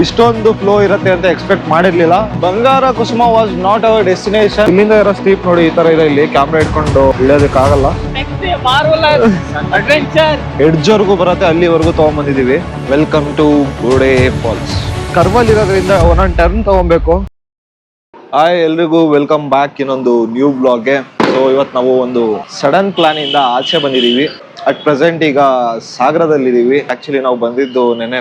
ಇಷ್ಟೊಂದು ಫ್ಲೋ ಇರುತ್ತೆ ಅಂತ ಎಕ್ಸ್ಪೆಕ್ಟ್ ಮಾಡಿರ್ಲಿಲ್ಲ. ಬಂಗಾರ Kusuma was not our destination. ಇಲ್ಲಿಂದ ಇರೋ ಸ್ಟೀಪ್ ನೋಡಿ ಈ ತರ ಇದೆ. ಇಲ್ಲಿ ಕ್ಯಾಮ್ರಾ ಇಟ್ಕೊಂಡು ಇಳಿಯೋದಕ್ಕಾಗಲ್ಲ. ಎಡ್ಜ್ ವರ್ಗೂ ಬರುತ್ತೆ, ಅಲ್ಲಿವರೆಗೂ ತಗೊಂಡ್ಬಂದಿದೀವಿ. ವೆಲ್ಕಮ್ ಟು ಗೋಡೆ ಫಾಲ್ಸ್. ಕರ್ವಲ್ ಇರೋದ್ರಿಂದ ಒಂದೊಂದು ಟರ್ನ್ ತಗೊಬೇಕು. ಹಾಯ್ ಎಲ್ರಿಗೂ ವೆಲ್ಕಮ್ ಬ್ಯಾಕ್ ಇನ್ನೊಂದು ನ್ಯೂ ಬ್ಲಾಗ್ಗೆ. ಸೊ ಇವತ್ತು ನಾವು ಒಂದು ಸಡನ್ ಪ್ಲಾನ್ ಇಂದ ಆಚೆ ಬಂದಿದೀವಿ. ಅಟ್ ಪ್ರೆಸೆಂಟ್ ಈಗ ಸಾಗರದಲ್ಲಿದ್ದೀವಿ. ಆಕ್ಚುಲಿ ನಾವು ಬಂದಿದ್ದು ನೆನ್ನೆ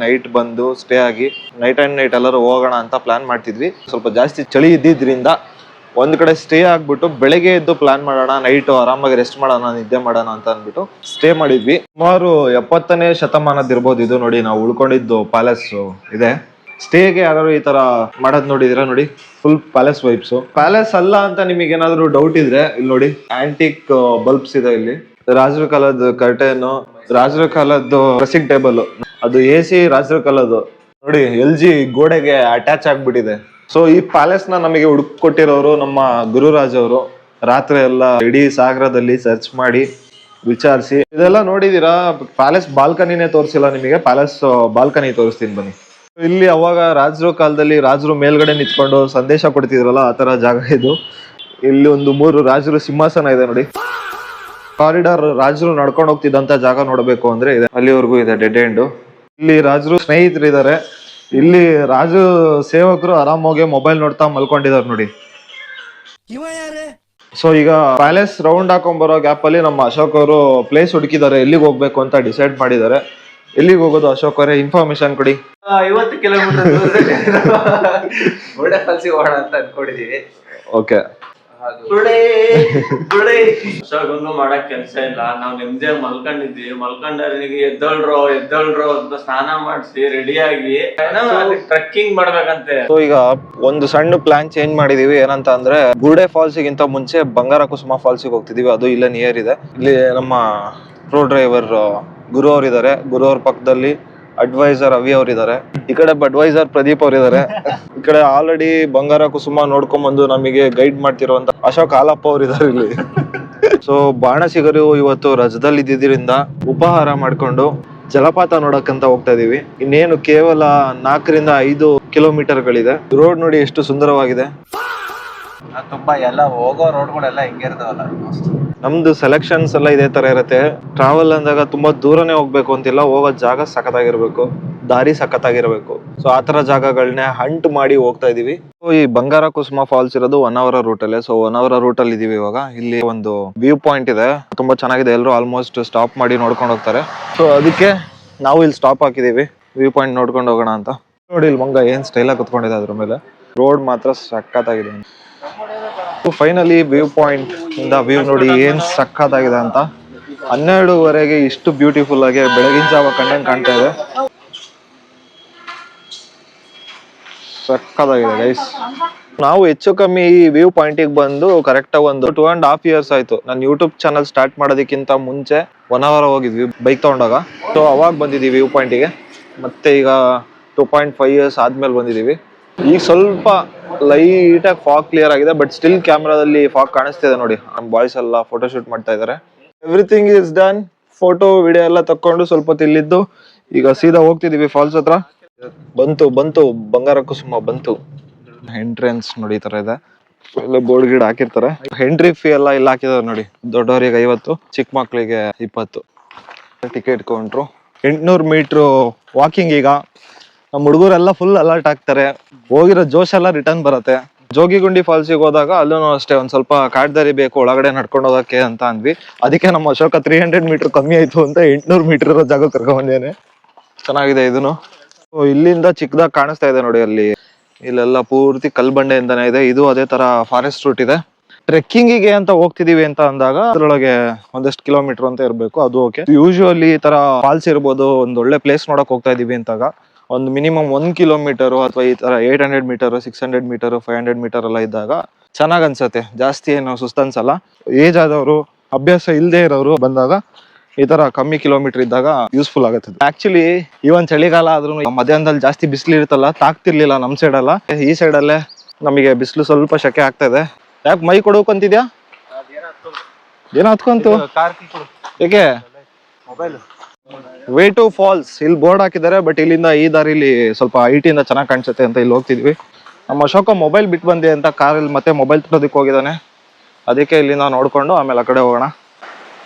ನೈಟ್ ಬಂದು ಸ್ಟೇ ಆಗಿ ನೈಟ್ ಎಲ್ಲರೂ ಹೋಗೋಣ ಅಂತ ಪ್ಲಾನ್ ಮಾಡ್ತಿದ್ವಿ. ಸ್ವಲ್ಪ ಜಾಸ್ತಿ ಚಳಿ ಇದ್ದಿದ್ರಿಂದ ಒಂದ್ ಕಡೆ ಸ್ಟೇ ಆಗ್ಬಿಟ್ಟು ಬೆಳಗ್ಗೆ ಎದ್ದು ಪ್ಲಾನ್ ಮಾಡೋಣ, ನೈಟ್ ಆರಾಮಾಗಿ ರೆಸ್ಟ್ ಮಾಡೋಣ, ನಿದ್ದೆ ಮಾಡೋಣ ಅಂತ ಅಂದ್ಬಿಟ್ಟು ಸ್ಟೇ ಮಾಡಿದ್ವಿ. ಸುಮಾರು 70ನೇ ಶತಮಾನದಿರ್ಬೋದು ಇದು. ನೋಡಿ ನಾವು ಉಳ್ಕೊಂಡಿದ್ದು ಪ್ಯಾಲೇಸ್ ಇದೆ. ಸ್ಟೇಗೆ ಯಾರು ಈ ತರ ಮಾಡೋದ್ ನೋಡಿದಿರಾ? ನೋಡಿ ಫುಲ್ ಪ್ಯಾಲೇಸ್ ವೈಬ್ಸ್. ಪ್ಯಾಲೇಸ್ ಅಲ್ಲ ಅಂತ ನಿಮಗೆ ಏನಾದ್ರು ಡೌಟ್ ಇದ್ರೆ ಇಲ್ಲಿ ನೋಡಿ, ಆಂಟಿಕ್ ಬಲ್ಬ್ಸ್ ಇದೆ. ಇಲ್ಲಿ ರಾಜರ ಕಾಲದ ಕರ್ಟನ್, ರಾಜರ ಕಾಲದ್ದು ಡ್ರೆಸ್ಸಿಂಗ್ ಟೇಬಲ್, ಅದು AC ರಾಜರ ಕಾಲದ್ದು ನೋಡಿ. LG ಗೋಡೆಗೆ ಅಟ್ಯಾಚ್ ಆಗ್ಬಿಟ್ಟಿದೆ. ಸೊ ಈ ಪ್ಯಾಲೇಸ್ ನ ನಮಗೆ ಹುಡುಕೊಟ್ಟಿರೋರು ನಮ್ಮ ಗುರುರಾಜ್ ಅವರು. ರಾತ್ರಿ ಎಲ್ಲ ಇಡೀ ಸಾಗರದಲ್ಲಿ ಸರ್ಚ್ ಮಾಡಿ ವಿಚಾರಿಸಿ ಇದೆಲ್ಲ ನೋಡಿದೀರಾ. ಪ್ಯಾಲೇಸ್ ಬಾಲ್ಕನಿನೇ ತೋರಿಸಿಲ್ಲ ನಿಮಗೆ. ಪ್ಯಾಲೇಸ್ ಬಾಲ್ಕನಿ ತೋರಿಸ್ತೀನಿ ಬನ್ನಿ. ಇಲ್ಲಿ ಅವಾಗ ರಾಜರ ಕಾಲದಲ್ಲಿ ರಾಜರು ಮೇಲ್ಗಡೆ ನಿಂತ್ಕೊಂಡು ಸಂದೇಶ ಕೊಡ್ತಿದ್ರಲ್ಲ, ಆ ತರ ಜಾಗ ಇದು. ಇಲ್ಲಿ ಒಂದು 3 ರಾಜರು ಸಿಂಹಾಸನ ಇದೆ ನೋಡಿ. ಕಾರಿಡಾರ್ ರಾಜರು ನಡ್ಕೊಂಡು ಹೋಗ್ತಿದ್ದಂತ ಜಾಗ ನೋಡ್ಬೇಕು ಅಂದ್ರೆ ಇದೆ, ಅಲ್ಲಿವರೆಗೂ ಇದೆ ಡೆಡ್ ಎಂಡ್. ಇಲ್ಲಿ ರಾಜರು ಸ್ನೇಹಿತರು ಇದಾರೆ. ಇಲ್ಲಿ ರಾಜ ಸೇವಕರು ಆರಾಮಾಗಿ ಮೊಬೈಲ್ ನೋಡ್ತಾ ಮಲ್ಕೊಂಡಿದ್ದಾರೆ ನೋಡಿ. ಸೊ ಈಗ ಪ್ಯಾಲೇಸ್ ರೌಂಡ್ ಹಾಕೊಂಡ್ ಬರೋ ಗ್ಯಾಪ್ ಅಲ್ಲಿ ನಮ್ಮ ಅಶೋಕ್ ಅವರು ಪ್ಲೇಸ್ ಹುಡುಕಿದ್ದಾರೆ, ಎಲ್ಲಿಗೆ ಹೋಗ್ಬೇಕು ಅಂತ ಡಿಸೈಡ್ ಮಾಡಿದ್ದಾರೆ. ಎಲ್ಲಿಗೆ ಹೋಗೋದು ಅಶೋಕ್ ಅವರೇ, ಇನ್ಫಾರ್ಮೇಶನ್ ಕೊಡಿ. 50 ಕಿಲೋಮೀಟರ್ ಗೋಡೆ ಫಾಲ್ಸಿಗೆ ಹೋಗೋಣ ಅಂತ ಅನ್ಕೊಂಡಿದೀವಿ. ಓಕೆ, ಅಶೋಕಂಗೂ ಮಾಡಕ್ ಕೆಲ್ಸ ಇಲ್ಲ. ನಾವ್ ನೆಮ್ಮದಿಯಾಗಿ ಮಲ್ಕೊಂಡಿದ್ವಿ. ಮಲ್ಕೊಂಡವ್ರಿಗೆ ಎದ್ದೋಳ್ರು ಅಂತ ಸ್ನಾನ ಮಾಡಿಸಿ ರೆಡಿಯಾಗಿ ಟ್ರೆಕ್ಕಿಂಗ್ ಮಾಡ್ಬೇಕಂತೆ. ಸೊ ಈಗ ಒಂದು ಸಣ್ಣ ಪ್ಲಾನ್ ಚೇಂಜ್ ಮಾಡಿದೀವಿ. ಏನಂತ ಅಂದ್ರೆ, ಗುಡೆ ಫಾಲ್ಸ್ ಗಿಂತ ಮುಂಚೆ ಬಂಗಾರ ಕುಸುಮ ಫಾಲ್ಸಿಗೆ ಹೋಗ್ತಿದೀವಿ. ಅದು ಇಲ್ಲೇ ನಿಯರ್ ಇದೆ. ಇಲ್ಲಿ ನಮ್ಮ ಪ್ರೋ ಡ್ರೈವರ್ ಗುರು ಅವ್ರು ಇದಾರೆ. ಗುರು ಅವ್ರ ಪಕ್ಕದಲ್ಲಿ ಅಡ್ವೈಸರ್ ಅವಿ ಅವ್ರು ಇದಾರೆ. ಈ ಕಡೆ ಅಡ್ವೈಸರ್ ಪ್ರದೀಪ್ ಅವ್ರು ಇದಾರೆ. ಈ ಕಡೆ ಆಲ್ರೆಡಿ ಬಂಗಾರ ಕುಸುಮ ನೋಡ್ಕೊಂಡ್ ಬಂದು ನಮಗೆ ಗೈಡ್ ಮಾಡ್ತಿರುವಂತ ಅಶೋಕ್ ಹಾಲಪ್ಪ ಅವ್ರು ಇದಾರೆ ಇಲ್ಲಿ. ಸೊ ಬಾಣಸಿಗರು ಇವತ್ತು ರಜದಲ್ಲಿ ಇದ್ದಿದ್ರಿಂದ ಉಪಹಾರ ಮಾಡ್ಕೊಂಡು ಜಲಪಾತ ನೋಡಕ್ಕಂತ ಹೋಗ್ತಾ ಇದೀವಿ. ಇನ್ನೇನು ಕೇವಲ 4 ರಿಂದ 5 ಕಿಲೋಮೀಟರ್ಗಳಿದೆ. ರೋಡ್ ನೋಡಿ ಎಷ್ಟು ಸುಂದರವಾಗಿದೆ. ತುಂಬಾ ಎಲ್ಲ ಹೋಗೋ ರೋಡ್ಗಳೆಲ್ಲ ಹಿಂಗೆ ಇರ್ತಾವಲ್ಲ. ನಮ್ದು ಸೆಲೆಕ್ಷನ್ಸ್ ಎಲ್ಲ ಇದೇ ತರ ಇರುತ್ತೆ. ಟ್ರಾವೆಲ್ ಅಂದಾಗ ತುಂಬಾ ದೂರನೇ ಹೋಗ್ಬೇಕು ಅಂತಿಲ್ಲ, ಹೋಗೋ ಜಾಗ ಸಖತ್ತಾಗಿರ್ಬೇಕು, ದಾರಿ ಸಖತ್ತಾಗಿರ್ಬೇಕು. ಸೊ ಆತರ ಜಾಗಗಳನ್ನೇ ಹಂಟ್ ಮಾಡಿ ಹೋಗ್ತಾ ಇದೀವಿ. ಈ ಬಂಗಾರ ಕುಸುಮ ಫಾಲ್ಸ್ ಇರೋದು 1 hour ರೂಟ್ ಅಲ್ಲೇ. ಸೊ 1 hour ರೂಟ್ ಅಲ್ಲಿ ಇದೀವಿ ಇವಾಗ. ಇಲ್ಲಿ ಒಂದು ವ್ಯೂ ಪಾಯಿಂಟ್ ಇದೆ, ತುಂಬಾ ಚೆನ್ನಾಗಿದೆ. ಎಲ್ಲರೂ ಆಲ್ಮೋಸ್ಟ್ ಸ್ಟಾಪ್ ಮಾಡಿ ನೋಡ್ಕೊಂಡು ಹೋಗ್ತಾರೆ. ಸೊ ಅದಕ್ಕೆ ನಾವು ಇಲ್ಲಿ ಸ್ಟಾಪ್ ಹಾಕಿದೀವಿ, ವ್ಯೂ ಪಾಯಿಂಟ್ ನೋಡ್ಕೊಂಡು ಹೋಗೋಣ ಅಂತ. ನೋಡಿ ಇಲ್ಲಿ ಮಂಗ ಏನ್ ಸ್ಟೈಲ್ ಆಗಿ ಕುತ್ಕೊಂಡಿದೆ ಅದ್ರ ಮೇಲೆ. ರೋಡ್ ಮಾತ್ರ ಸಖತ್ತಾಗಿದೆ. ಫೈನಲಿ ವ್ಯೂ ಪಾಯಿಂಟ್ ಇಂದ ವ್ಯೂ ನೋಡಿ ಏನ್ ಸಖತ್ತಾಗಿದೆ ಅಂತ. 12:30 ಇಷ್ಟು ಬ್ಯೂಟಿಫುಲ್ ಆಗಿ ಬೆಳಗಿನ ಜಾವ ಕಂಡಂಗ್ ಕಾಣ್ತಾ ಇದೆ. ಸಖತ್ತಾಗಿದೆ ಗೈಸ್. ನಾವು ಹೆಚ್ಚು ಕಮ್ಮಿ ಈ ವ್ಯೂ ಪಾಯಿಂಟಿಗೆ ಬಂದು ಕರೆಕ್ಟ್ ಆಗಿ ಒಂದು 2.5 years ಆಯ್ತು. ನಾನು ಯೂಟ್ಯೂಬ್ ಚಾನಲ್ ಸ್ಟಾರ್ಟ್ ಮಾಡೋದಕ್ಕಿಂತ ಮುಂಚೆ 1 hour ಹೋಗಿದ್ವಿ ಬೈಕ್ ತಗೊಂಡಾಗ. ಸೊ ಅವಾಗ ಬಂದಿದ್ದೀವಿ ವ್ಯೂ ಪಾಯಿಂಟಿಗೆ. ಮತ್ತೆ ಈಗ 2.5 years ಆದ್ಮೇಲೆ ಬಂದಿದ್ದೀವಿ. ಈಗ ಸ್ವಲ್ಪ ಲೈಟ್ ಆಗಿ ಫಾಗ್ ಕ್ಲಿಯರ್ ಆಗಿದೆ, ಬಟ್ ಸ್ಟಿಲ್ ಕ್ಯಾಮ್ರಾದಲ್ಲಿ ಫಾಗ್ ಕಾಣಿಸ್ತಿದೆ ನೋಡಿ. ನಮ್ಮ ಬಾಯ್ಸ್ ಎಲ್ಲ ಫೋಟೋ ಶೂಟ್ ಮಾಡ್ತಾ ಇದಾರೆ. Everything is done. Photo video ಎಲ್ಲ ತಕೊಂಡು ಸ್ವಲ್ಪ ಹೊತ್ತು ಇಲ್ಲಿದ್ದು ಈಗ ಸೀದಾ ಹೋಗ್ತಿದೀವಿ ಫಾಲ್ಸ್ ಹತ್ರ. ಬಂತು ಬಂಗಾರ ಕುಸುಮ ಬಂತು. ಎಂಟ್ರೆನ್ಸ್ ನೋಡಿ ಈ ತರ ಇದೆ. ಎಲ್ಲ ಬೋರ್ಡ್ ಗಿಡ ಹಾಕಿರ್ತಾರೆ. ಎಂಟ್ರಿ ಫೀ ಎಲ್ಲ ಇಲ್ಲ ಹಾಕಿದಾರೆ ನೋಡಿ. ದೊಡ್ಡವರಿಗೆ 50, ಚಿಕ್ಕ ಮಕ್ಳಿಗೆ 20 ಟಿಕೆಟ್ ಕೌಂಟ್ರು. 800 metre walking. ಈಗ ನಮ್ಮ ಹುಡುಗರೆಲ್ಲ ಫುಲ್ ಅಲರ್ಟ್ ಆಗ್ತಾರೆ. ಹೋಗಿರೋ ಜೋಶ್ ಎಲ್ಲ ರಿಟರ್ನ್ ಬರುತ್ತೆ. ಜೋಗಿಗುಂಡಿ ಫಾಲ್ಸಿಗೆ ಹೋದಾಗ ಅಲ್ಲೂ ಅಷ್ಟೇ ಒಂದ್ ಸ್ವಲ್ಪ ಕಾಡ್ದಾರಿ ಬೇಕು ಒಳಗಡೆ ನಡ್ಕೊಂಡು ಹೋಗಕ್ಕೆ ಅಂತ ಅಂದ್ವಿ. ಅದಕ್ಕೆ ನಮ್ಮ ಅಶೋಕ 300 ಮೀಟರ್ ಕಮ್ಮಿ ಆಯ್ತು ಅಂತ 800 ಮೀಟರ್ ಇರೋ ಜಾಗ ಕರ್ಕೊಂಡ್ ಬಂದೇನೆ. ಚೆನ್ನಾಗಿದೆ ಇದನ್ನು. ಇಲ್ಲಿಂದ ಚಿಕ್ಕದಾಗಿ ಕಾಣಿಸ್ತಾ ಇದೆ ನೋಡಿ. ಅಲ್ಲಿ ಇಲ್ಲೆಲ್ಲ ಪೂರ್ತಿ ಕಲ್ಬಂಡೆಯಿಂದಾನೆ ಇದೆ. ಇದು ಅದೇ ತರ ಫಾರೆಸ್ಟ್ ರೂಟ್ ಇದೆ. ಟ್ರೆಕ್ಕಿಂಗಿಗೆ ಅಂತ ಹೋಗ್ತಿದೀವಿ ಅಂತ ಅಂದಾಗ ಅದ್ರೊಳಗೆ ಒಂದಷ್ಟು ಕಿಲೋಮೀಟರ್ ಅಂತ ಇರ್ಬೇಕು, ಅದು ಓಕೆ. ಯೂಶುವಲಿ ಈ ತರ ಫಾಲ್ಸ್ ಇರ್ಬೋದು, ಒಂದ್ ಒಳ್ಳೆ ಪ್ಲೇಸ್ ನೋಡಕ್ ಹೋಗ್ತಾ ಇದೀವಿ ಅಂತಾಗ ಒಂದು ಮಿನಿಮಮ್ 1 ಕಿಲೋಮೀಟರ್ ಅಥವಾ ಈ ತರ 800 ಮೀಟರ್ 600 ಮೀಟರ್ 500 ಮೀಟರ್ ಎಲ್ಲ ಇದ್ದಾಗ ಚೆನ್ನಾಗ್ ಅನ್ಸತ್ತೆ. ಜಾಸ್ತಿ ಏನು ಸುಸ್ತ ಅನ್ಸಲ್ಲ. ಏಜ್ ಆದವರು, ಅಭ್ಯಾಸ ಇಲ್ಲದೆ ಇರೋರು ಬಂದಾಗ ಈ ತರ ಕಮ್ಮಿ ಕಿಲೋಮೀಟರ್ ಇದ್ದಾಗ ಯೂಸ್ಫುಲ್ ಆಗುತ್ತೆ. ಆಕ್ಚುಲಿ ಇವನ್ ಚಳಿಗಾಲ ಆದ್ರೂ ಮಧ್ಯಾಹ್ನದಲ್ಲಿ ಜಾಸ್ತಿ ಬಿಸಿಲು ಇರುತ್ತಲ್ಲ, ತಾಕ್ತಿರ್ಲಿಲ್ಲ ನಮ್ ಸೈಡ್ ಅಲ್ಲ. ಈ ಸೈಡ್ ಅಲ್ಲೇ ನಮಗೆ ಬಿಸಿಲು ಸ್ವಲ್ಪ ಶೆಕೆ ಆಗ್ತಾ ಇದೆ. ಯಾಕೆ ಮೈ ಕೊಡೋಕಂತಿದ್ಯಾ? ಏನೋ ಹತ್ಕೊಂತು? ಏಕೆ? ವೇ ಟು ಫಾಲ್ಸ್ ಇಲ್ಲಿ ಬೋರ್ಡ್ ಹಾಕಿದ್ದಾರೆ, ಬಟ್ ಇಲ್ಲಿಂದ ಈ ದಾರಿಲಿ ಸ್ವಲ್ಪ ಹೈಟಿಂದ ಚೆನ್ನಾಗಿ ಕಾಣಿಸುತ್ತೆ ಅಂತ ಇಲ್ಲಿ ಹೋಗ್ತಿದ್ವಿ. ನಮ್ಮ ಅಶೋಕ ಮೊಬೈಲ್ ಬಿಟ್ಟು ಬಂದೆ ಅಂತ ಕಾರಲ್ಲಿ ಮತ್ತೆ ಮೊಬೈಲ್ ತರೋದಕ್ಕೆ ಹೋಗಿದ್ದಾನೆ, ಅದಕ್ಕೆ ಇಲ್ಲಿಂದ ನೋಡ್ಕೊಂಡು ಆಮೇಲೆ ಆ ಕಡೆ ಹೋಗೋಣ.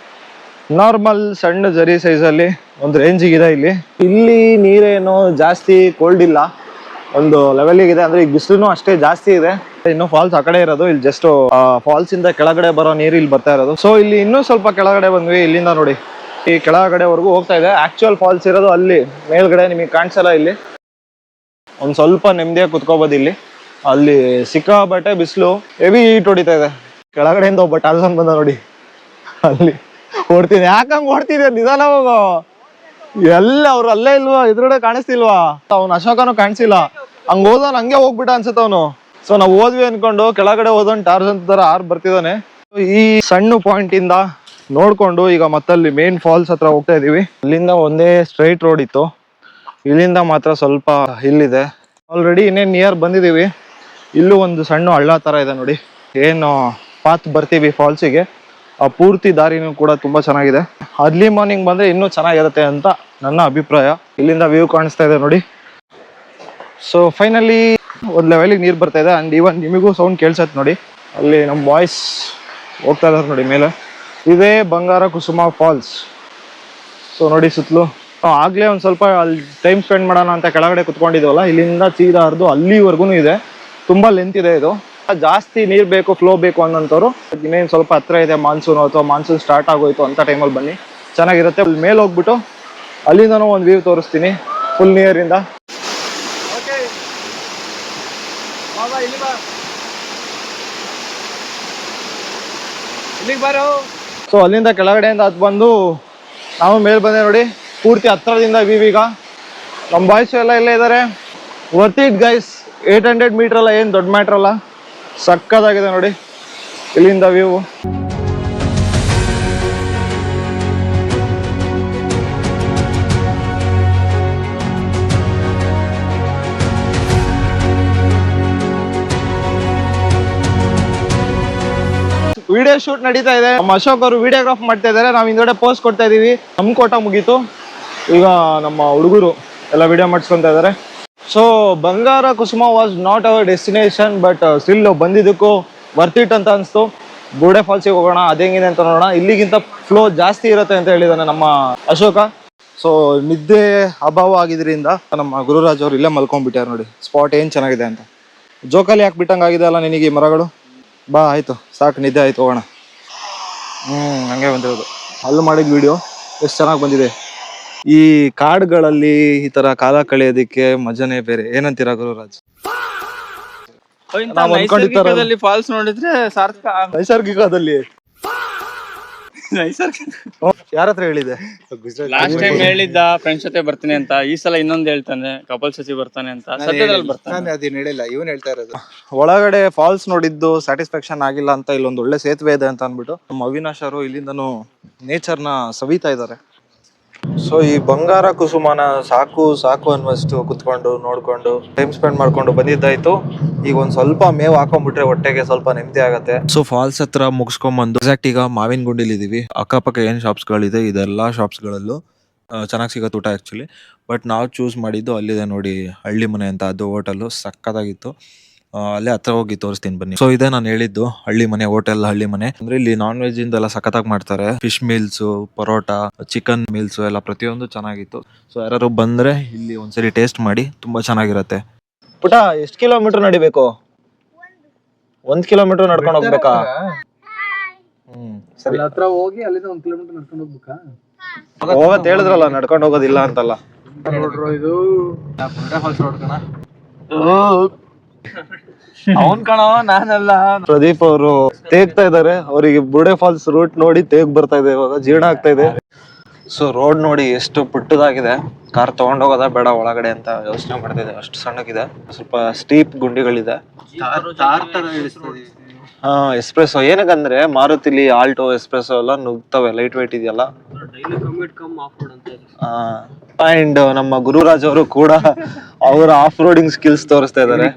ನಾರ್ಮಲ್ ಸಣ್ಣ ಜರಿ ಸೈಜಲ್ಲಿ ಒಂದು ರೇಂಜಿಗಿದೆ ಇಲ್ಲಿ. ಇಲ್ಲಿ ನೀರೇನು ಜಾಸ್ತಿ ಕೋಲ್ಡ್ ಇಲ್ಲ, ಒಂದು ಲೆವೆಲಿಗಿದೆ. ಅಂದ್ರೆ ಈಗ ಬಿಸಿಲು ಅಷ್ಟೇ ಜಾಸ್ತಿ ಇದೆ. ಇನ್ನು ಫಾಲ್ಸ್ ಆ ಕಡೆ ಇರೋದು, ಇಲ್ಲಿ ಜಸ್ಟ್ ಫಾಲ್ಸ್ ಇಂದ ಕೆಳಗಡೆ ಬರೋ ನೀರು ಇಲ್ಲಿ ಬರ್ತಾ ಇರೋದು. ಸೊ ಇಲ್ಲಿ ಇನ್ನೂ ಸ್ವಲ್ಪ ಕೆಳಗಡೆ ಬಂದ್ವಿ. ಇಲ್ಲಿಂದ ನೋಡಿ ಈ ಕೆಳಗಡೆವರೆಗೂ ಹೋಗ್ತಾ ಇದೆ. ಆಕ್ಚುಯಲ್ ಫಾಲ್ಸ್ ಇರೋದು ಅಲ್ಲಿ ಮೇಲ್ಗಡೆ, ನಿಮಗೆ ಕಾಣಿಸಲ್ಲ. ಇಲ್ಲಿ ಒಂದ್ ಸ್ವಲ್ಪ ನೆಮ್ಮದಿಯಾಗಿ ಕುತ್ಕೋಬಹುದು. ಇಲ್ಲಿ ಅಲ್ಲಿ ಸಿಕ್ಕಾಬಟ್ಟೆ ಬಿಸಿಲು, ಹೆವಿ ಹೀಟ್ ಹೊಡಿತಾ ಇದೆ. ಕೆಳಗಡೆಯಿಂದ ಒಬ್ಬ ಟಾರ್ಜನ್ ಬಂದ ನೋಡಿ, ಅಲ್ಲಿ ಓಡ್ತೀನಿ. ಯಾಕಂಗ್ ಓಡ್ತಿದ್ಯ, ನಿಧಾನ ಹೋಗೋ. ಎಲ್ಲ ಅವ್ರು ಅಲ್ಲೇ ಇಲ್ವಾ, ಎದುರುಗಡೆ ಕಾಣಿಸ್ತಿಲ್ವಾ? ಅವ್ನು ಅಶೋಕನು ಕಾಣಿಸಿಲ್ಲ, ಹಂಗ ಹೋದವನ್ ಹಂಗೆ ಹೋಗ್ಬಿಟ್ಟ ಅನ್ಸುತ್ತ ಅವನು. ಸೊ ನಾವು ಹೋದ್ವಿ ಅನ್ಕೊಂಡು ಕೆಳಗಡೆ ಹೋದವನ್ ಟಾರ್ಜನ್ ತರ ಬರ್ತಿದ್ದಾನೆ. ಈ ಸಣ್ಣ ಪಾಯಿಂಟ್ ಇಂದ ನೋಡ್ಕೊಂಡು ಈಗ ಮತ್ತಲ್ಲಿ ಮೇನ್ ಫಾಲ್ಸ್ ಹತ್ರ ಹೋಗ್ತಾ ಇದೀವಿ. ಇಲ್ಲಿಂದ ಒಂದೇ ಸ್ಟ್ರೈಟ್ ರೋಡ್ ಇತ್ತು, ಇಲ್ಲಿಂದ ಮಾತ್ರ ಸ್ವಲ್ಪ ಹಿಲ್ ಇದೆ. ಆಲ್ರೆಡಿ ಇನ್ನೇನು ನಿಯರ್ ಬಂದಿದೀವಿ. ಇಲ್ಲೂ ಒಂದು ಸಣ್ಣ ಹಳ್ಳ ತರ ಇದೆ ನೋಡಿ. ಏನು ಪಾತ್ ಬರ್ತೀವಿ ಫಾಲ್ಸಿಗೆ, ಆ ಪೂರ್ತಿ ದಾರಿನೂ ಕೂಡ ತುಂಬಾ ಚೆನ್ನಾಗಿದೆ. ಅರ್ಲಿ ಮಾರ್ನಿಂಗ್ ಬಂದ್ರೆ ಇನ್ನೂ ಚೆನ್ನಾಗಿರುತ್ತೆ ಅಂತ ನನ್ನ ಅಭಿಪ್ರಾಯ. ಇಲ್ಲಿಂದ ವ್ಯೂ ಕಾಣಿಸ್ತಾ ಇದೆ ನೋಡಿ. ಸೊ ಫೈನಲಿ ಒಂದ್ ಲೆವೆಲಿಗೆ ನೀರು ಬರ್ತಾ ಇದೆ. ಅಂಡ್ ಇವನ್ ನಿಮಗೂ ಸೌಂಡ್ ಕೇಳ್ಸತ್ ನೋಡಿ. ಅಲ್ಲಿ ನಮ್ಮ ಬಾಯ್ಸ್ ಹೋಗ್ತಾ ಇದಾರೆ ನೋಡಿ ಮೇಲೆ. ಇದೇ ಬಂಗಾರ ಕುಸುಮ ಫಾಲ್ಸ್. ಸೊ ನೋಡಿ ಸುತ್ತಲೂ. ಆಗ್ಲೇ ಒಂದ್ ಸ್ವಲ್ಪ ಅಲ್ಲಿ ಟೈಮ್ ಸ್ಪೆಂಡ್ ಮಾಡೋಣ ಅಂತ ಕೆಳಗಡೆ ಕುತ್ಕೊಂಡಿದ್ವಲ್ಲ, ಇಲ್ಲಿಂದ ಸೀದಾ ಹರಿದು ಅಲ್ಲಿವರೆಗೂ ಇದೆ. ತುಂಬಾ ಲೆಂತ್ ಇದೆ ಇದು. ಜಾಸ್ತಿ ನೀರ್ ಬೇಕು, ಫ್ಲೋ ಬೇಕು ಅನ್ನೋಂಥವ್ರು ಇನ್ನೇನು ಸ್ವಲ್ಪ ಹತ್ರ ಇದೆ ಮಾನ್ಸೂನ್ ಅಥವಾ ಮಾನ್ಸೂನ್ ಸ್ಟಾರ್ಟ್ ಆಗೋಯ್ತು ಅಂತ ಟೈಮಲ್ಲಿ ಬನ್ನಿ, ಚೆನ್ನಾಗಿರುತ್ತೆ. ಅಲ್ಲಿ ಮೇಲೆ ಹೋಗ್ಬಿಟ್ಟು ಅಲ್ಲಿಂದನೂ ಒಂದು ವ್ಯೂ ತೋರಿಸ್ತೀನಿ ಫುಲ್ ನಿಯರ್ ಇಂದ. ಸೊ ಅಲ್ಲಿಂದ ಕೆಳಗಡೆಯಿಂದ ಅದು ಬಂದು ನಾವು ಮೇಲೆ ಬಂದೆ ನೋಡಿ. ಪೂರ್ತಿ ಹತ್ರದಿಂದ ವ್ಯೂ. ಈಗ ನಮ್ಮ ಬಾಯ್ಸ್ ಎಲ್ಲ ಇಲ್ಲೇ ಇದ್ದಾರೆ. Worth it guys. 800 ಮೀಟರ್ ಅಲ್ಲ, ಏನು ದೊಡ್ಡ ಮ್ಯಾಟ್ರ್ ಅಲ್ಲ, ಸಕ್ಕದಾಗಿದೆ ನೋಡಿ ಇಲ್ಲಿಂದ ವ್ಯೂ. ವಿಡಿಯೋ ಶೂಟ್ ನಡೀತಾ ಇದೆ. ನಮ್ಮ ಅಶೋಕ್ ಅವರು ವಿಡಿಯೋಗ್ರಾಫ್ ಮಾಡ್ತಾ ಇದ್ದಾರೆ, ನಾವು ಹಿಂದ್ಗಡೆ ಪೋಸ್ಟ್ ಕೊಡ್ತಾ ಇದೀವಿ. ನಮ್ಮ ಕೋಟ ಮುಗೀತು, ಈಗ ನಮ್ಮ ಹುಡುಗರು ಎಲ್ಲ ವಿಡಿಯೋ ಮಾಡಿಸ್ಕೊಂತ ಇದ್ದಾರೆ. So Bangara Kusuma was not our destination, but still ಬಂದಿದ್ದಕ್ಕೂ ವರ್ತ್ ಇಟ್ ಅಂತ ಅನಿಸ್ತು. ಗೋಡೆ ಫಾಲ್ಸಿಗೆ ಹೋಗೋಣ, ಅದೇಂಗಿದೆ ಅಂತ ನೋಡೋಣ. ಇಲ್ಲಿಗಿಂತ ಫ್ಲೋ ಜಾಸ್ತಿ ಇರುತ್ತೆ ಅಂತ ಹೇಳಿದಾನೆ ನಮ್ಮ ಅಶೋಕ. ಸೊ ನಿದ್ದೆ ಅಭಾವ ಆಗಿದ್ರಿಂದ ನಮ್ಮ ಗುರುರಾಜ್ ಅವರು ಇಲ್ಲೇ ಮಲ್ಕೊಂಡ್ಬಿಟ್ಟಾರೆ ನೋಡಿ. ಸ್ಪಾಟ್ ಏನು ಚೆನ್ನಾಗಿದೆ ಅಂತ. ಜೋಕಾಲಿ ಯಾಕೆ ಬಿಟ್ಟಂಗಾಗಿದೆ ಅಲ್ಲ ನಿನಗೆ ಈ ಮರಗಳು. ಬಾ ಆಯ್ತು, ಸಾಕು, ನಿದ್ದೆ ಆಯ್ತು, ಹೋಗೋಣ. ಹಂಗೆ ಬಂದಿರೋದು. ಅಲ್ಲಿ ಮಾಡಿದ ವಿಡಿಯೋ ಎಷ್ಟು ಚೆನ್ನಾಗಿ ಬಂದಿದೆ. ಈ ಕಾಡುಗಳಲ್ಲಿ ಈ ತರ ಕಾಲ ಕಳೆಯೋದಿಕ್ಕೆ ಮಜಾನೇ ಬೇರೆ. ಏನಂತೀರಾ ಗುರುರಾಜ್? ಫಾಲ್ಸ್ ನೋಡಿದ್ರೆ ಸಾರ್ಥಕ. ನೈಸರ್ಗಿಕದಲ್ಲಿ ಯಾರ ಹತ್ರ ಹೇಳಿದೆ? ಲಾಸ್ಟ್ ಟೈಮ್ ಹೇಳಿದ್ದ ಫ್ರೆಂಡ್ಸ್ ಜೊತೆ ಬರ್ತೀನಿ ಅಂತ, ಈ ಸಲ ಇನ್ನೊಂದು ಹೇಳ್ತಾನೆ ಕಪಲ್ ಸತಿ ಬರ್ತಾನೆ ಅಂತ. ಸದ್ಯದಲ್ಲಿ ಬರ್ತಾನೆ, ಅದೇನು ಹೇಳಿಲ್ಲ, ಇವನ್ ಹೇಳ್ತಾ ಇರೋದು. ಒಳಗಡೆ ಫಾಲ್ಸ್ ನೋಡಿದ್ದು ಸ್ಯಾಟಿಸ್ಫ್ಯಾಕ್ಷನ್ ಆಗಿಲ್ಲ ಅಂತ ಇಲ್ಲೊಂದು ಒಳ್ಳೆ ಸೇತುವೆ ಇದೆ ಅಂತ ಅಂದ್ಬಿಟ್ಟು ನಮ್ಮ ಅವಿನಾಶ್ ಅವರು ಇಲ್ಲಿಂದನೂ ನೇಚರ್ನ ಸವಿತಾ ಇದ್ದಾರೆ. ಸೊ ಈ ಬಂಗಾರ ಕುಸುಮನ ಸಾಕು ಸಾಕು ಅನ್ನುವಷ್ಟು ಕುತ್ಕೊಂಡು ನೋಡ್ಕೊಂಡು ಟೈಮ್ ಸ್ಪೆಂಡ್ ಮಾಡ್ಕೊಂಡು ಬಂದಿದ್ದಾಯ್ತು. ಈಗ ಒಂದ್ ಸ್ವಲ್ಪ ಮೇವ್ ಹಾಕೊಂಡ್ಬಿಟ್ರೆ ಹೊಟ್ಟೆಗೆ ಸ್ವಲ್ಪ ನೆಮ್ಮದಿ ಆಗತ್ತೆ. ಸೊ ಫಾಲ್ಸ್ ಹತ್ರ ಮುಗಿಸ್ಕೊಂಡ್ಬಂದು ಎಕ್ಸಾಕ್ಟ್ ಈಗ ಮಾವಿನ ಗುಂಡಿಲಿ ಇದೀವಿ. ಅಕ್ಕಪಕ್ಕ ಏನ್ ಶಾಪ್ಸ್ ಗಳಿದೆ ಇದೆಲ್ಲಾ ಶಾಪ್ಸ್ ಗಳಲ್ಲೂ ಚೆನ್ನಾಗಿ ಸಿಗತ್ತೆ ಊಟ ಆಕ್ಚುಲಿ. ಬಟ್ ನಾವು ಚೂಸ್ ಮಾಡಿದ್ದು ಅಲ್ಲಿದೆ ನೋಡಿ, ಹಳ್ಳಿ ಮನೆ ಅಂತ. ಅದು ಹೋಟೆಲ್ ಸಕ್ಕತ್ತಾಗಿತ್ತು. ಅಲ್ಲೇ ಹತ್ರ ಹೋಗಿ ತೋರಿಸ್ತೀನಿ ಬನ್ನಿ. ಸೊ ಇದೇ ನಾನು ಹೇಳಿದ್ದು ಹಳ್ಳಿ ಮನೆ ಹೋಟೆಲ್. ಹಳ್ಳಿ ಮನೆ ಅಂದ್ರೆ ಇಲ್ಲಿ ನಾನ್ ವೆಜ್ ಇಂದ ಎಲ್ಲ ಸಖತ್ತಾಗಿ ಮಾಡ್ತಾರೆ. Fish meals, parotta, chicken meals ಎಲ್ಲ ಪ್ರತಿಯೊಂದು ಚೆನ್ನಾಗಿತ್ತು. ಸೊ ಯಾರು ಬಂದ್ರೆ ಇಲ್ಲಿ ಒಂದ್ಸರಿ ಟೇಸ್ಟ್ ಮಾಡಿ, ತುಂಬಾ ಚೆನ್ನಾಗಿರತ್ತೆ. ಪುಟ ಎಷ್ಟು ಕಿಲೋಮೀಟರ್ ನಡಿಬೇಕು? 1 ಕಿಲೋಮೀಟರ್ ನಡ್ಕೊಂಡು ಹೋಗ್ಬೇಕಾ? ಸರಿ, ಹತ್ರ ಹೋಗಿ ಅಲ್ಲಿಂದ 1 ಕಿಲೋಮೀಟರ್ ನಡ್ಕೊಂಡು ಹೋಗ್ಬೇಕಾ? ಹೋಗತ್ ಹೇಳಿದ್ರಲ್ಲ, ನಡ್ಕೊಂಡು ಹೋಗೋದಿಲ್ಲ ಅಂತಲ್ಲ. ಇದು ಅವನ್ ಕಣವ, ನಾನಲ್ಲ. ಪ್ರದೀಪ್ ಅವರು ತೇಗ್ತಾ ಇದಾರೆ. ಅವರಿಗೆ ಬುಡೆ ಫಾಲ್ಸ್ ರೂಟ್ ನೋಡಿ ತೇಗ್ ಬರ್ತಾ ಇದೆ, ಇವಾಗ ಜೀರ್ಣ ಆಗ್ತಾ ಇದೆ. ಸೊ ರೋಡ್ ನೋಡಿ ಎಷ್ಟು ಪುಟ್ಟದಾಗಿದೆ. ಕಾರ್ ತಗೊಂಡೋಗೋದ ಬೇಡ ಒಳಗಡೆ ಅಂತ ಯೋಚನೆ ಮಾಡ್ತಿದ್ದೆ, ಅಷ್ಟು ಸಣ್ಣಗಿದೆ. ಸ್ವಲ್ಪ ಸ್ಟೀಪ್ ಗುಂಡಿಗಳಿದೆ. ಎಕ್ಸ್ಪ್ರೆಸೋ ಏನಕ್ಕಂದ್ರೆ ಮಾರುತಿಲಿ ಆಲ್ಟೋ ಎಕ್ಸ್ಪ್ರೆಸೋ ಎಲ್ಲ ನುಗ್ತವೆ, ಲೈಟ್ ವೇಟ್ ಇದೆಯಲ್ಲ. ಅಂಡ್ ನಮ್ಮ ಗುರುರಾಜ್ ಅವರು ಕೂಡ ಅವರ ಆಫ್ ರೋಡಿಂಗ್ ಸ್ಕಿಲ್ಸ್ ತೋರಿಸ್ತಾ ಇದ್ದಾರೆ.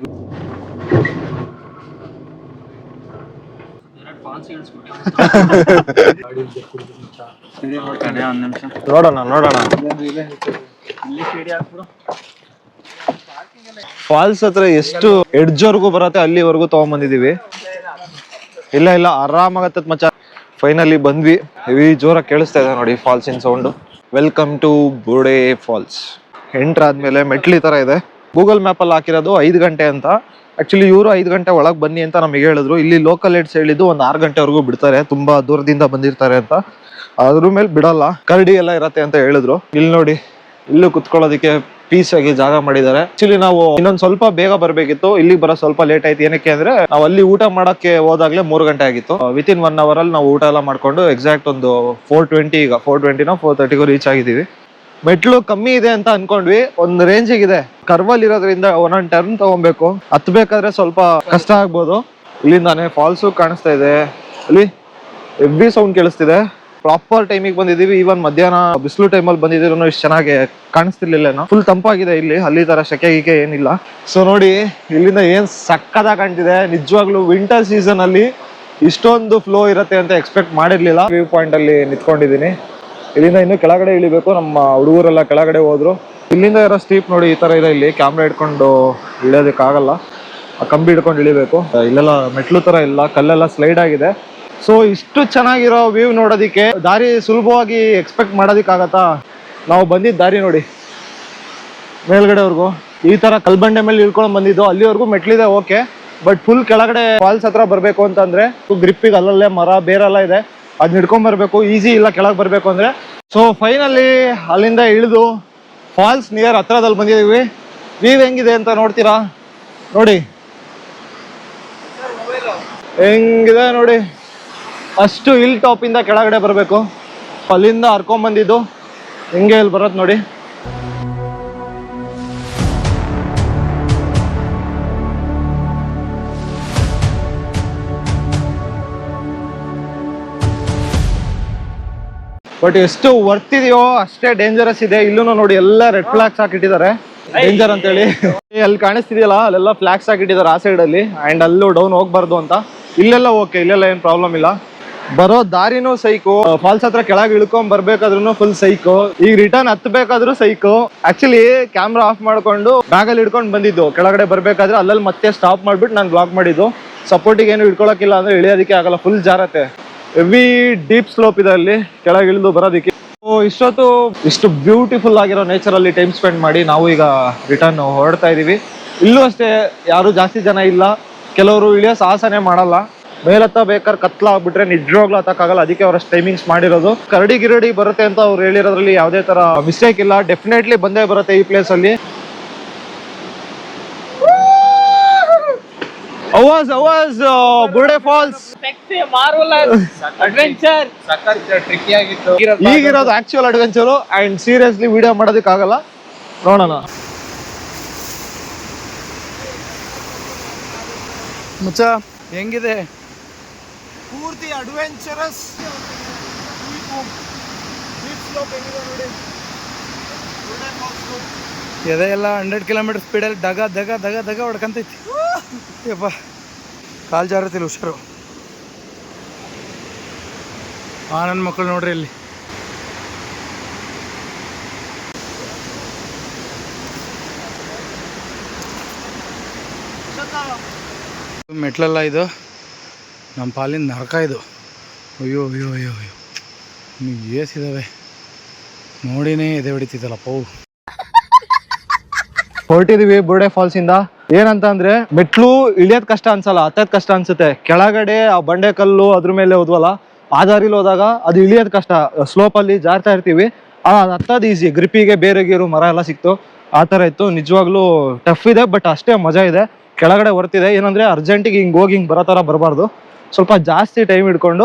ನೋಡೋಣ ನೋಡೋಣ. ಫಾಲ್ಸ್ ಹತ್ರ ಎಷ್ಟು ಎಡ್ಜ್ ವರ್ಗು ಬರತ್ತೆ ಅಲ್ಲಿವರೆಗೂ ತಗೊಂಡ್ಬಂದಿದೀವಿ. ಇಲ್ಲ ಇಲ್ಲ ಆರಾಮಾಗತ್ತ ಮಚ್ಚ. ಫೈನಲಿ ಬಂದ್ವಿ. ಹೆವಿ ಜೋರಾಗಿ ಕೇಳಿಸ್ತಾ ಇದೆ ನೋಡಿ falls in sound. Welcome to Bode Falls. Entry ಆದ್ಮೇಲೆ ಮೆಟ್ಲಿ ತರ ಇದೆ. ಗೂಗಲ್ ಮ್ಯಾಪ್ ಅಲ್ಲಿ ಹಾಕಿರೋದು 5 ಗಂಟೆ ಅಂತ. ಆಕ್ಚುಲಿ ಇವರು 5 ಗಂಟೆ ಒಳಗೆ ಬನ್ನಿ ಅಂತ ನಮಗೆ ಹೇಳಿದ್ರು. ಇಲ್ಲಿ ಲೋಕಲ್ ಏಡ್ಸ್ ಹೇಳಿದ್ದು ಒಂದು 6 ಗಂಟೆವರೆಗೂ ಬಿಡ್ತಾರೆ, ತುಂಬಾ ದೂರದಿಂದ ಬಂದಿರ್ತಾರೆ ಅಂತ. ಅದ್ರ ಮೇಲೆ ಬಿಡಲ್ಲ, ಕರಡಿ ಎಲ್ಲ ಇರತ್ತೆ ಅಂತ ಹೇಳಿದ್ರು. ಇಲ್ಲಿ ನೋಡಿ, ಇಲ್ಲೂ ಕುತ್ಕೊಳ್ಳೋದಕ್ಕೆ ಪೀಸ್ ಆಗಿ ಜಾಗ ಮಾಡಿದ್ದಾರೆ. ಆಕ್ಚುಲಿ ನಾವು ಇನ್ನೊಂದ್ ಸ್ವಲ್ಪ ಬೇಗ ಬರ್ಬೇಕಿತ್ತು, ಇಲ್ಲಿ ಬರೋ ಸ್ವಲ್ಪ ಲೇಟ್ ಆಯ್ತು. ಏನಕ್ಕೆ ಅಂದ್ರೆ ನಾವು ಅಲ್ಲಿ ಊಟ ಮಾಡಕ್ಕೆ ಹೋದಾಗ್ಲೇ 3 ಗಂಟೆ ಆಗಿತ್ತು. ವಿತಿನ್ 1 ಅವರ್ ಅಲ್ಲಿ ನಾವು ಊಟ ಎಲ್ಲ ಮಾಡ್ಕೊಂಡು ಎಕ್ಸಾಕ್ಟ್ ಒಂದು 4:20 ಈಗ 4:20 4:30 ರೀಚ್ ಆಗಿದೀವಿ. ಮೆಟ್ಲು ಕಮ್ಮಿ ಇದೆ ಅಂತ ಅನ್ಕೊಂಡ್ವಿ, ಒಂದ್ ರೇಂಜಿಗೆ ಇದೆ. ಕರ್ವಲ್ ಇರೋದ್ರಿಂದ ಒಂದೊಂದ್ ಟರ್ನ್ ತಗೊಬೇಕು. ಹತ್ಬೇಕಾದ್ರೆ ಸ್ವಲ್ಪ ಕಷ್ಟ ಆಗ್ಬೋದು. ಇಲ್ಲಿಂದಾನೆ ಫಾಲ್ಸು ಕಾಣಿಸ್ತಾ ಇದೆ. ಅಲ್ಲಿ ಹೆವಿ ಸೌಂಡ್ ಕೇಳಿಸ್ತಿದೆ. ಪ್ರಾಪರ್ ಟೈಮಿಗೆ ಬಂದಿದೀವಿ. ಈವನ್ ಮಧ್ಯಾಹ್ನ ಬಿಸಿಲು ಟೈಮಲ್ಲಿ ಬಂದಿದ್ರು ಇಷ್ಟು ಚೆನ್ನಾಗಿ ಕಾಣಿಸ್ತಿರ್ಲಿಲ್ಲ. ಫುಲ್ ತಂಪಾಗಿದೆ ಇಲ್ಲಿ, ಅಲ್ಲಿ ತರ ಸೆಕೆ ಗೀಕೆ ಏನಿಲ್ಲ. ಸೊ ನೋಡಿ ಇಲ್ಲಿಂದ ಏನ್ ಸಕ್ಕದಾಗ ಕಾಣ್ತಿದೆ. ನಿಜವಾಗ್ಲೂ ವಿಂಟರ್ ಸೀಸನ್ ಅಲ್ಲಿ ಇಷ್ಟೊಂದು ಫ್ಲೋ ಇರುತ್ತೆ ಅಂತ ಎಕ್ಸ್ಪೆಕ್ಟ್ ಮಾಡಿರ್ಲಿಲ್ಲ. ವ್ಯೂ ಪಾಯಿಂಟ್ ಅಲ್ಲಿ ನಿಂತ್ಕೊಂಡಿದೀನಿ. ಇಲ್ಲಿಂದ ಇನ್ನು ಕೆಳಗಡೆ ಇಳಿಬೇಕು. ನಮ್ಮ ಹುಡುಗರೆಲ್ಲ ಕೆಳಗಡೆ ಹೋದ್ರು. ಇಲ್ಲಿಂದ ಇರೋ ಸ್ಟೀಪ್ ನೋಡಿ ಈ ತರ ಇದೆ. ಇಲ್ಲಿ ಕ್ಯಾಮ್ರಾ ಇಟ್ಕೊಂಡು ಇಳಿಯೋದಕ್ಕಾಗಲ್ಲ, ಆ ಕಂಬಿ ಹಿಡ್ಕೊಂಡು ಇಳಿಬೇಕು. ಇಲ್ಲೆಲ್ಲ ಮೆಟ್ಲು ತರ ಇಲ್ಲ, ಕಲ್ಲೆಲ್ಲ ಸ್ಲೈಡ್ ಆಗಿದೆ. ಸೊ ಇಷ್ಟು ಚೆನ್ನಾಗಿರೋ ವ್ಯೂ ನೋಡೋದಿಕ್ಕೆ ದಾರಿ ಸುಲಭವಾಗಿ ಎಕ್ಸ್ಪೆಕ್ಟ್ ಮಾಡೋದಿಕ್ಕಾಗತ್ತಾ? ನಾವು ಬಂದಿದ್ದ ದಾರಿ ನೋಡಿ ಮೇಲ್ಗಡೆವರೆಗೂ ಈ ತರ ಕಲ್ಬಂಡೆ ಮೇಲೆ ಇಳ್ಕೊಂಡು ಬಂದಿದ್ದು. ಅಲ್ಲಿವರೆಗೂ ಮೆಟ್ಲಿದೆ ಓಕೆ, ಬಟ್ ಫುಲ್ ಕೆಳಗಡೆ ಫಾಲ್ಸ್ ಹತ್ರ ಬರ್ಬೇಕು ಅಂತಂದ್ರೆ ಗ್ರಿಪ್ಪಿಗೆ ಅಲ್ಲಲ್ಲೇ ಮರ ಬೇರೆಲ್ಲ ಇದೆ, ಅದ್ ಹಿಡ್ಕೊಂಡ್ ಬರ್ಬೇಕು. ಈಸಿ ಇಲ್ಲ ಕೆಳಗೆ ಬರ್ಬೇಕು ಅಂದ್ರೆ. ಸೊ ಫೈನಲಿ ಅಲ್ಲಿಂದ ಇಳಿದು ಫಾಲ್ಸ್ ನಿಯರ್ ಹತ್ರದಲ್ಲಿ ಬಂದಿದೀವಿ. ವ್ಯೂ ಹೆಂಗಿದೆ ಅಂತ ನೋಡ್ತೀರಾ? ನೋಡಿ ಹೆಂಗಿದೆ ನೋಡಿ. ಅಷ್ಟು ಹಿಲ್ ಟಾಪ್ ಇಂದ ಕೆಳಗಡೆ ಬರಬೇಕು. ಅಲ್ಲಿಂದ ಹರ್ಕೊಂಡ್ ಬಂದಿದ್ದು ಹಿಂಗೆ ಇಲ್ಲಿ ಬರೋದು ನೋಡಿ. ಬಟ್ ಎಷ್ಟು ವರ್ತ್ ಇದೆಯೋ ಅಷ್ಟೇ ಡೇಂಜರಸ್ ಇದೆ. ಇಲ್ಲೂ ನೋಡಿ ಎಲ್ಲ ರೆಡ್ ಫ್ಲಾಗ್ಸ್ ಹಾಕಿಟ್ಟಿದ್ದಾರೆ, ಡೇಂಜರ್ ಅಂತೇಳಿ. ಅಲ್ಲಿ ಕಾಣಿಸ್ತಿದೆಯಲ್ಲ ಅಲ್ಲೆಲ್ಲ ಫ್ಲಾಗ್ಸ್ ಹಾಕಿಟ್ಟಿದ್ದಾರೆ ಆ ಸೈಡ್ ಅಲ್ಲಿ. ಅಂಡ್ ಅಲ್ಲೂ ಡೌನ್ ಹೋಗ್ಬಾರ್ದು ಅಂತ. ಇಲ್ಲೆಲ್ಲ ಓಕೆ, ಇಲ್ಲೆಲ್ಲ ಏನ್ ಪ್ರಾಬ್ಲಮ್ ಇಲ್ಲ. ಬರೋ ದಾರಿನೂ ಸೈಕು, ಫಾಲ್ಸ್ ಹತ್ರ ಕೆಳಗೆ ಇಳ್ಕೊಂಡ್ ಬರ್ಬೇಕಾದ್ರೂ ಫುಲ್ ಸೈಕು, ಈಗ ರಿಟರ್ನ್ ಹತ್ಬೇಕಾದ್ರೂ ಸೈಕು. ಆಕ್ಚುಲಿ ಕ್ಯಾಮ್ರಾ ಆಫ್ ಮಾಡ್ಕೊಂಡು ಬ್ಯಾಗಲ್ಲಿ ಹಿಡ್ಕೊಂಡು ಬಂದಿದ್ದು. ಕೆಳಗಡೆ ಬರ್ಬೇಕಾದ್ರೆ ಅಲ್ಲಲ್ಲಿ ಮತ್ತೆ ಸ್ಟಾಪ್ ಮಾಡ್ಬಿಟ್ಟು ನಾನು ಬ್ಲಾಕ್ ಮಾಡಿದ್ದು. ಸಪೋರ್ಟಿಗೆ ಏನು ಇಟ್ಕೊಳಕಿಲ್ಲ ಅಂದ್ರೆ ಇಳಿಯೋದಕ್ಕೆ ಆಗಲ್ಲ, ಫುಲ್ ಜಾರತ್ತೆ. ಹೆವಿ ಡೀಪ್ ಸ್ಲೋಪ್ ಇದೆ ಅಲ್ಲಿ ಕೆಳಗೆ ಇಳಿದು ಬರೋದಕ್ಕೆ. ಇಷ್ಟೊತ್ತು ಇಷ್ಟು ಬ್ಯೂಟಿಫುಲ್ ಆಗಿರೋ ನೇಚರ್ ಅಲ್ಲಿ ಟೈಮ್ ಸ್ಪೆಂಡ್ ಮಾಡಿ ನಾವು ಈಗ ರಿಟರ್ನ್ ಹೊರಡ್ತಾ ಇದೀವಿ. ಇಲ್ಲೂ ಅಷ್ಟೇ ಯಾರು ಜಾಸ್ತಿ ಜನ ಇಲ್ಲ. ಕೆಲವರು ಇಳಿಯೋ ಸಾಹಸನೆ ಮಾಡಲ್ಲ. ಮೇಲತ್ತ ಬೇಕಾದ್ರೆ ಕತ್ಲಾಗ್ಬಿಟ್ರೆ ನಿಜವಾಗ್ಲೂ ಹತ್ತಕ್ಕಾಗಲ್ಲ. ಅದಕ್ಕೆ ಅವರಷ್ಟು ಟೈಮಿಂಗ್ಸ್ ಮಾಡಿರೋದು. ಕರಡಿ ಗಿರಡಿ ಬರುತ್ತೆ ಅಂತ ಅವ್ರು ಹೇಳಿರೋದ್ರಲ್ಲಿ ಯಾವುದೇ ತರ ಮಿಸ್ಟೇಕ್ ಇಲ್ಲ. ಡೆಫಿನೆಟ್ಲಿ ಬಂದೇ ಬರುತ್ತೆ ಈ ಪ್ಲೇಸ್ ಅಲ್ಲಿ. ಬುರ್ಡೆ ಫಾಲ್ಸ್ ಅಡ್ವೆಂಚರ್ ಟ್ರಿಕ್ಕಿ ಆಗಿತ್ತು. ಈಗಿರೋದು actual adventure. And seriously video ಮಾಡೋದಕ್ಕಾಗಲ್ಲ. ನೋಡೋಣ ಮುಚ್ಚ ಹೆಂಗಿದೆ. ಪೂರ್ತಿ ಅಡ್ವೆಂಚರಸ್. ಎದೆ ಎಲ್ಲ 100 ಕಿಲೋಮೀಟರ್ ಸ್ಪೀಡಲ್ಲಿ ದಗ ದಗ ದಗ ದಗ ಹೊಡ್ಕಂತೈತಿ. ಯಪ್ಪ ಕಾಲು ಜಾರತಿಲ್ಲ, ಹುಷಾರು. ನನ್ನ ಮಕ್ಕಳು ನೋಡ್ರಿ ಇಲ್ಲಿ. ಮೆಟ್ಲೆಲ್ಲ ಇದು ನಮ್ಮ ಪಾಲಿನ ನರಕ ಇದು. ಅಯ್ಯೋ ಅಯ್ಯೋ ಅಯ್ಯೋ ಅಯ್ಯೋ, ನೀವು ಏಸಿದಾವೆ ನೋಡಿನೇ ಎದೆ ಹೊಡಿತಿದ್ದಲ್ಲಪ್ಪ. ಹೊರಟಿದೀವಿ ಬುರ್ಡೆ ಫಾಲ್ಸ್ ಇಂದ. ಏನಂತ ಅಂದ್ರೆ ಮೆಟ್ಲು ಇಳಿಯೋದ್ ಕಷ್ಟ ಅನ್ಸಲ್ಲ, ಹತ್ತದ್ ಕಷ್ಟ ಅನ್ಸುತ್ತೆ. ಕೆಳಗಡೆ ಆ ಬಂಡೆ ಕಲ್ಲು ಅದ್ರ ಮೇಲೆ ಹೋದ್ವಲ್ಲ, ಆ ದಾರಿಲಿ ಹೋದಾಗ ಅದು ಇಳಿಯೋದ್ ಕಷ್ಟ. ಸ್ಲೋಪ್ ಅಲ್ಲಿ ಜಾರ್ತಾ ಇರ್ತೀವಿ, ಹತ್ತದ್ ಈಸಿ. ಗ್ರಿಪ್ಪಿಗೆ ಬೇರೆ ಗೀರು ಮರ ಎಲ್ಲ ಸಿಕ್ತು, ಆ ತರ ಇತ್ತು. ನಿಜವಾಗ್ಲೂ ಟಫ್ ಇದೆ, ಬಟ್ ಅಷ್ಟೇ ಮಜಾ ಇದೆ. ಕೆಳಗಡೆ ಬರ್ತಿದೆ. ಏನಂದ್ರೆ ಅರ್ಜೆಂಟಿಗೆ ಹಿಂಗ್ ಹೋಗಿ ಹಿಂಗ್ ಬರೋ ತರ ಬರಬಾರ್ದು. ಸ್ವಲ್ಪ ಜಾಸ್ತಿ ಟೈಮ್ ಇಟ್ಕೊಂಡು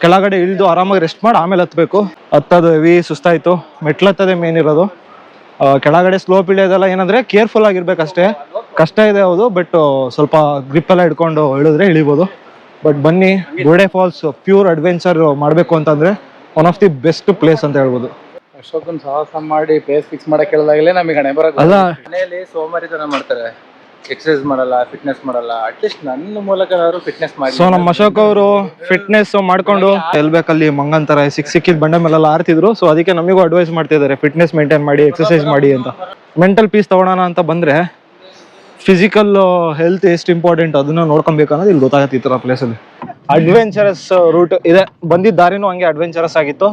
ಕೆಳಗಡೆ ಇಳಿದು ಆರಾಮಾಗಿ ರೆಸ್ಟ್ ಮಾಡಿ ಆಮೇಲೆ ಹತ್ಬೇಕು. ಹತ್ತದು ಹೆವಿ ಸುಸ್ತಾಯ್ತು. ಮೆಟ್ಲತ್ತದೇ ಮೇನ್ ಇರೋದು. ಕೆಳಗಡೆ ಸ್ಲೋಪ್ ಇಳಿಯೋದೆಲ್ಲ ಏನಂದ್ರೆ ಕೇರ್ಫುಲ್ ಆಗಿರ್ಬೇಕಷ್ಟೇ. ಕಷ್ಟ ಇದೆ ಹೌದು, ಬಟ್ ಸ್ವಲ್ಪ ಗ್ರಿಪ್ ಎಲ್ಲ ಇಟ್ಕೊಂಡು ಇಳಿದ್ರೆ ಇಳಿಬೋದು. ಬಟ್ ಬನ್ನಿ, ಬೋಡೆ ಫಾಲ್ಸ್ ಪ್ಯೂರ್ ಅಡ್ವೆಂಚರ್ ಮಾಡಬೇಕು ಅಂತಂದ್ರೆ one of the best place ಅಂತ ಹೇಳ್ಬೋದು. ಅಷ್ಟೊಂದು ಸಾಹಸ ಮಾಡಿ ಪ್ಲೇಸ್ ಫಿಕ್ಸ್ ಮಾಡಕ್ ಹೇಳಿದಾಗಲೇ ನಮಗೆ ಹಣೆ ಬರೋದು. ಅಲ್ಲ ಮನೆಯಲ್ಲಿ ಸೋಮಾರಿತನ ಮಾಡ್ತಾರೆ, ಎಕ್ಸರ್ಸೈಸ್ ಮಾಡಲ್ಲ, ಫಿಟ್ನೆಸ್ ಮಾಡಲ್ಲ. ಅಟ್ಲೀಸ್ಟ್ ನನ್ನ ಮೂಲಕ ಫಿಟ್ನೆಸ್ ಮಾಡಿ. ಸೊ ನಮ್ಮ ಅಶೋಕ್ ಅವರು ಫಿಟ್ನೆಸ್ ಮಾಡ್ಕೊಂಡು ಎಲ್ಬೇಕಲ್ಲಿ ಮಂಗಂತರ ಸಿಕ್ಕಿದ ಬಂಡೆ ಮೇಲೆಲ್ಲ ಆರ್ತಿದ್ರು. ಸೊ ಅದಕ್ಕೆ ನಮಗೂ ಅಡ್ವೈಸ್ ಮಾಡ್ತಿದ್ದಾರೆ, ಫಿಟ್ನೆಸ್ ಮೇಂಟೈನ್ ಮಾಡಿ, ಎಕ್ಸರ್ಸೈಸ್ ಮಾಡಿ ಅಂತ. ಮೆಂಟಲ್ ಪೀಸ್ ತಗೊಳೋಣ ಅಂತ ಬಂದ್ರೆ ಫಿಸಿಕಲ್ ಹೆಲ್ತ್ ಎಷ್ಟು ಇಂಪಾರ್ಟೆಂಟ್ ಅದನ್ನ ನೋಡ್ಕೊಬೇಕು ಅನ್ನೋದು ಇಲ್ಲಿ ಗೊತ್ತಾಗತ್ತೆ ಈ ತರ ಪ್ಲೇಸಲ್ಲಿ. ಅಡ್ವೆಂಚರಸ್ ರೂಟ್ ಇದೆ, ಬಂದಿದ್ದ ದಾರಿನೂ ಹಂಗೆ ಅಡ್ವೆಂಚರಸ್ ಆಗಿತ್ತು.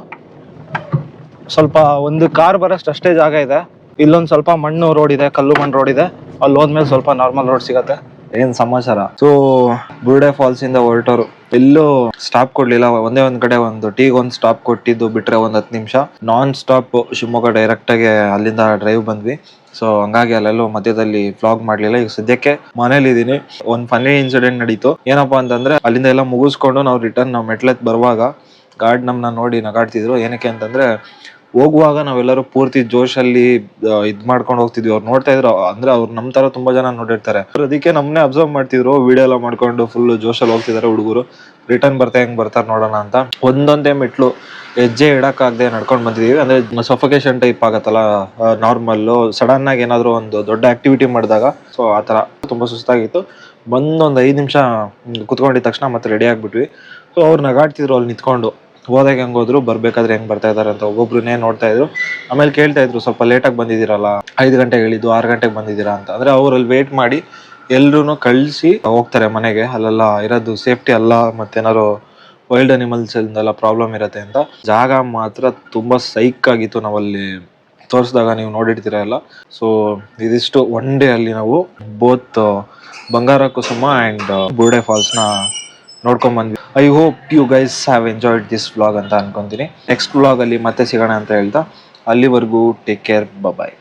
ಸ್ವಲ್ಪ ಒಂದು ಕಾರ್ ಬರೋಷ್ಟು ಅಷ್ಟೇ ಜಾಗ ಇದೆ. ಇಲ್ಲೊಂದು ಸ್ವಲ್ಪ ಮಣ್ಣು ರೋಡ್ ಇದೆ, ಕಲ್ಲು ಮಣ್ಣು ರೋಡ್ ಇದೆ. ಅಲ್ಲಿ ಹೋದ್ಮೇಲೆ ಸ್ವಲ್ಪ ನಾರ್ಮಲ್ ರೋಡ್ ಸಿಗತ್ತೆ. ಏನ್ ಸಮಾಚಾರ? ಸೊ ಬುರ್ಡೆ ಫಾಲ್ಸ್ ಇಂದ ಹೊರಟೋರು, ಎಲ್ಲೂ ಸ್ಟಾಪ್ ಕೊಡ್ಲಿಲ್ಲ. ಒಂದೇ ಒಂದ್ ಕಡೆ ಒಂದು ಟೀಗ್ ಒಂದು ಸ್ಟಾಪ್ ಕೊಟ್ಟಿದ್ದು ಬಿಟ್ರೆ ಒಂದ್ 10 ನಿಮಿಷ ನಾನ್ ಸ್ಟಾಪ್ ಶಿವಮೊಗ್ಗ ಡೈರೆಕ್ಟ್ ಆಗಿ ಅಲ್ಲಿಂದ ಡ್ರೈವ್ ಬಂದ್ವಿ. ಸೊ ಹಂಗಾಗಿ ಅಲ್ಲೆಲ್ಲೂ ಮಧ್ಯದಲ್ಲಿ ವ್ಲಾಗ್ ಮಾಡ್ಲಿಲ್ಲ. ಈಗ ಸದ್ಯಕ್ಕೆ ಮನೇಲಿ ಇದೀನಿ. ಒಂದ್ ಫನ್ನಿ ಇನ್ಸಿಡೆಂಟ್ ನಡೀತು. ಏನಪ್ಪಾ ಅಂತಂದ್ರೆ ಅಲ್ಲಿಂದ ಎಲ್ಲ ಮುಗಿಸ್ಕೊಂಡು ನಾವು ರಿಟರ್ನ್ ನಾವು ಮೆಟ್ಲೆತ್ ಬರುವಾಗ ಗಾರ್ಡ್ ನಮ್ನ ನೋಡಿ ನಗಾಡ್ತಿದ್ರು. ಏನಕ್ಕೆ ಅಂತಂದ್ರೆ ಹೋಗುವಾಗ ನಾವೆಲ್ಲರೂ ಪೂರ್ತಿ ಜೋಶಲ್ಲಿ ಇದ್ ಮಾಡ್ಕೊಂಡು ಹೋಗ್ತಿದ್ವಿ. ಅವ್ರು ನೋಡ್ತಾ ಇದ್ರು, ಅಂದ್ರೆ ಅವ್ರು ನಮ್ ತರ ತುಂಬಾ ಜನ ನೋಡಿರ್ತಾರೆ. ಅದಕ್ಕೆ ನಮ್ನೆ ಅಬ್ಸರ್ವ್ ಮಾಡ್ತಿದ್ರು, ವಿಡಿಯೋ ಎಲ್ಲ ಮಾಡ್ಕೊಂಡು ಫುಲ್ ಜೋಶಲ್ಲಿ ಹೋಗ್ತಿದಾರೆ ಹುಡುಗರು. ರಿಟರ್ನ್ ಹೆಂಗ್ ಬರ್ತಾರೆ ನೋಡೋಣ ಅಂತ ಒಂದೊಂದೇ ಮೆಟ್ಲು ಹೆಜ್ಜೆ ಇಡಕ್ಕಾಗದೆ ನಡ್ಕೊಂಡು ಬಂದಿದೀವಿ. ಅಂದ್ರೆ ಸಫೋಕೇಶನ್ ಟೈಪ್ ಆಗತ್ತಲ್ಲ ನಾರ್ಮಲ್. ಸಡನ್ ಆಗಿ ಏನಾದ್ರು ಒಂದು ದೊಡ್ಡ ಆಕ್ಟಿವಿಟಿ ಮಾಡಿದಾಗ ಸೊ ಆತರ ತುಂಬಾ ಸುಸ್ತಾಗಿತ್ತು. ಒಂದ್ 5 ನಿಮಿಷ ಕುತ್ಕೊಂಡಿದ ತಕ್ಷಣ ಮತ್ತೆ ರೆಡಿ ಆಗ್ಬಿಟ್ವಿ. ಸೊ ಅವ್ರು ನಗಾಡ್ತಿದ್ರು ಅಲ್ಲಿ ನಿಂತ್ಕೊಂಡು, ಹೋದಾಗ ಹೆಂಗ್ ಹೋದ್ರು, ಬರ್ಬೇಕಾದ್ರೆ ಹೆಂಗ್ ಬರ್ತಾ ಇದಾರೆ ಅಂತ ಒಬ್ಬೊಬ್ರನ್ನೇ ನೋಡ್ತಾ ಇದ್ರು. ಆಮೇಲೆ ಕೇಳ್ತಾ ಇದ್ರು, ಸ್ವಲ್ಪ ಲೇಟಾಗಿ ಬಂದಿದ್ದೀರಲ್ಲ, 5 ಗಂಟೆಗೆ ಹೇಳಿದ್ದು 6 ಗಂಟೆಗೆ ಬಂದಿದ್ದೀರಾ ಅಂತ. ಅಂದ್ರೆ ಅವ್ರಲ್ಲಿ ವೇಟ್ ಮಾಡಿ ಎಲ್ರು ಕಳಿಸಿ ಹೋಗ್ತಾರೆ ಮನೆಗೆ. ಅಲ್ಲೆಲ್ಲ ಇರೋದು ಸೇಫ್ಟಿ ಅಲ್ಲ, ಮತ್ತೇನಾದ್ರು ವೈಲ್ಡ್ ಅನಿಮಲ್ಸ್ ಎಲ್ಲ ಪ್ರಾಬ್ಲಮ್ ಇರತ್ತೆ ಅಂತ. ಜಾಗ ಮಾತ್ರ ತುಂಬಾ ಸೈಕ್ ಆಗಿತ್ತು. ನಾವಲ್ಲಿ ತೋರಿಸಿದಾಗ ನೀವು ನೋಡಿರ್ತೀರ ಎಲ್ಲ. ಸೊ ಇದಿಷ್ಟು ಒನ್ ಡೇ ಅಲ್ಲಿ ನಾವು ಬೋತ್ ಬಂಗಾರ ಕುಸುಮ ಅಂಡ್ ಬುರ್ಡೆ ಫಾಲ್ಸ್ ನ ನೋಡ್ಕೊಂಡ್ ಬಂದ್ವಿ. I hope you guys have enjoyed this vlog ಅಂತ ಅನ್ಕೊಂತೀನಿ. ನೆಕ್ಸ್ಟ್ ವ್ಲಾಗ್ ಅಲ್ಲಿ ಮತ್ತೆ ಸಿಗೋಣ ಅಂತ ಹೇಳ್ತಾ, ಅಲ್ಲಿವರೆಗೂ ಟೇಕ್ ಕೇರ್, ಬಾಯ್.